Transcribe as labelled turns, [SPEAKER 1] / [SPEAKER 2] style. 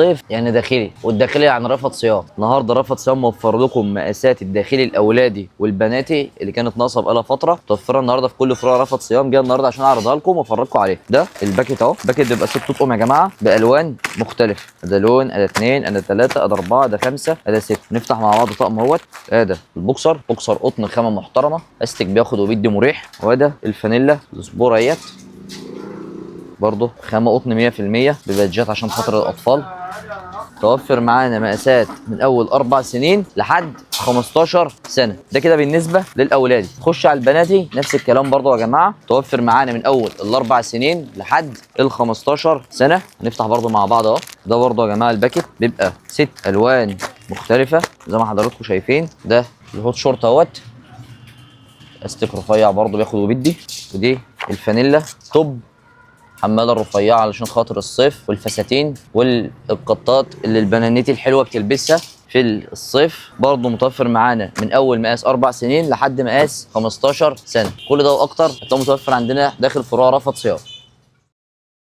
[SPEAKER 1] الصيف يعني داخلي، والداخلي يعني رفض صيام. النهارده رفض صيام موفر لكم مقاسات الداخلي الاولادي والبناتي اللي كانت ناقصه بقالها فتره، متوفره النهارده في كل فروع رفض صيام. جاي النهارده عشان اعرضها لكم وافرجكم عليه. ده الباكيت اهو، الباكيت بيبقى 6 اطقم يا جماعه بالوان مختلفه، ده لون، ده 2، ده 3، ده 4، ده 5، ده 6. نفتح مع بعض طقم اهوت. ده البوكسر، بوكسر قطن خامه محترمه، استك بياخد وبيدي مريح. وده الفانيلا الاسبوره اهيت برضه خامه قطن 100% ببادجات عشان خاطر الاطفال. توفر معانا مقاسات من اول 4 سنين لحد 15 سنه، ده كده بالنسبه للاولادي. خش على البناتي نفس الكلام برضه يا جماعه، توفر معانا من اول ال4 سنين لحد ال15 سنه. هنفتح برضه مع بعض اهو. ده برضه يا جماعه الباكت بيبقى 6 الوان مختلفه زي ما حضراتكم شايفين. ده الهوت شورت اهوت، استيك رفيع برضه بياخد وبيدي. ودي الفانيلا توب حماله الرفيعه علشان خاطر الصيف والفساتين والقطات اللي البنانيتي الحلوه بتلبسها في الصيف. برضه متوفر معانا من اول مقاس 4 سنين لحد مقاس 15 سنه. كل ده واكتر هتلاقوه متوفر عندنا داخل فروع رفض صيام.